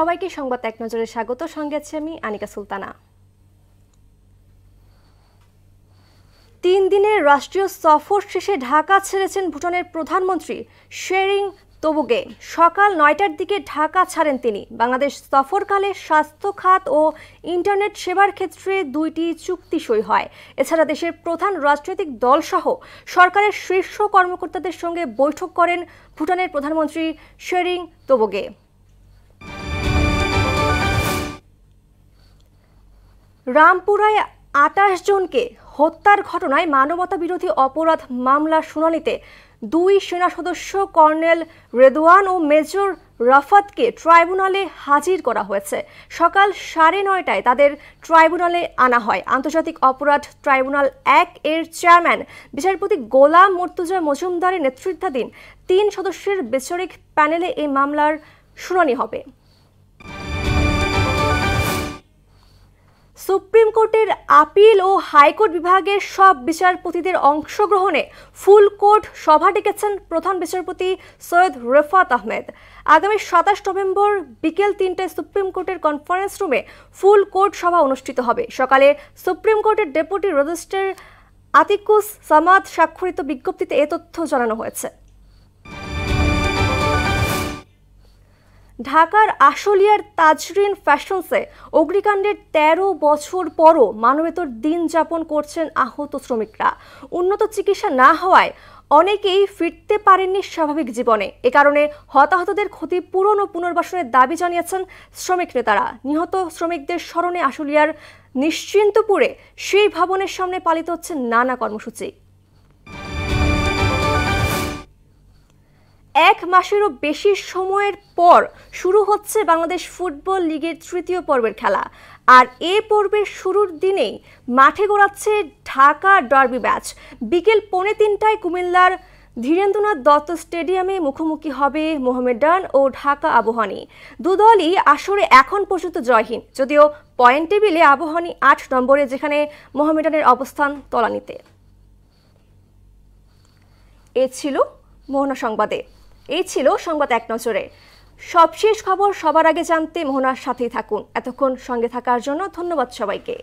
সবাইকে সংবাদ এক নজরে স্বাগত। সঙ্গে আছি আমি আনিকা সুলতানা। 3 দিনের রাষ্ট্রীয় সফর শেষে ঢাকা ছেড়েছেন ভুটানের প্রধানমন্ত্রী শেরিং তোবগে। সকাল 9টার দিকে ঢাকা ছাড়েন তিনি। বাংলাদেশ সফরকালে স্বাস্থ্য খাত ও ইন্টারনেট সেবার ক্ষেত্রে 2টি চুক্তি সই হয়। এছাড়া দেশের প্রধান রাজনৈতিক দলসহ সরকারের শীর্ষ কর্মকর্তাদের সঙ্গে বৈঠক করেন ভুটানের প্রধানমন্ত্রী শেরিং তোবগে। রামপুরায় 28 জনকে হত্যার ঘটনায় মানবতা বিরোধী অপরাধ মামলার শুনানিতে 2 সেনা সদস্য কর্নেল রেদওয়ান ও মেজর রাফাতকে ট্রাইব্যুনালে হাজির করা হয়েছে। সকাল 9:30টায় তাদের ট্রাইব্যুনালে আনা হয়। আন্তর্জাতিক অপরাধ ট্রাইব্যুনাল 1 এর চেয়ারম্যান বিচারপতি গোলাম মর্তুজা মজুমদারের নেতৃত্বাধীন 3 সদস্যের বিচারিক প্যানেলে এই মামলার শুনানি হবে। সুপ্রিম কোর্টের আপিল ও হাইকোর্ট বিভাগের সব বিচারপতিদের অংশগ্রহণে ফুল কোর্ট সভা ডেকেছেন প্রধান বিচারপতি সৈয়দ রেফাত আহমেদ। আগামী 27 নভেম্বর বিকেল 3টায় সুপ্রিম কোর্টের কনফারেন্স রুমে ফুল কোর্ট সভা অনুষ্ঠিত হবে। সকালে সুপ্রিম কোর্টের ডেপুটি রেজিস্ট্রার আতিকুস সামাদ স্বাক্ষরিত বিজ্ঞপ্তিতে এ তথ্য জানানো হয়েছে। ঢাকার আশুলিয়ার তাজরিন ফ্যাশনসে অগ্নিকাণ্ডের 13 বছর পরও মানবেতর দিন যাপন করছেন আহত শ্রমিকরা। উন্নত চিকিৎসা না হওয়ায় অনেকেই ফিরতে পারেননি স্বাভাবিক জীবনে। এ কারণে হতাহতদের ক্ষতিপূরণ ও পুনর্বাসনের দাবি জানিয়েছেন শ্রমিক নেতারা। নিহত শ্রমিকদের স্মরণে আশুলিয়ার নিশ্চিন্তপুরে সেই ভবনের সামনে পালিত হচ্ছে নানা কর্মসূচি। 1 মাসেরও বেশি সময়ের পর শুরু হচ্ছে বাংলাদেশ ফুটবল লিগের 3য় পর্বের খেলা। আর এ পর্বের শুরুর দিনেই মাঠে গড়াচ্ছে ঢাকা ডার্বি ম্যাচ। বিকেল 2:45টায় কুমিল্লার ধীরেন্দ্রনাথ দত্ত স্টেডিয়ামে মুখোমুখি হবে মোহামেডান ও ঢাকা আবাহনী। দুদলই আসরে এখন পর্যন্ত জয়হীন, যদিও পয়েন্ট টেবিলে আবাহনী 8 নম্বরে, যেখানে মোহামেডানের অবস্থান তলানিতে। এ ছিল মোহনা সংবাদে। এই ছিল সংবাদ এক নজরে। সবশেষ খবর সবার আগে জানতে মোহনার সাথেই থাকুন। এতক্ষণ সঙ্গে থাকার জন্য ধন্যবাদ সবাইকে।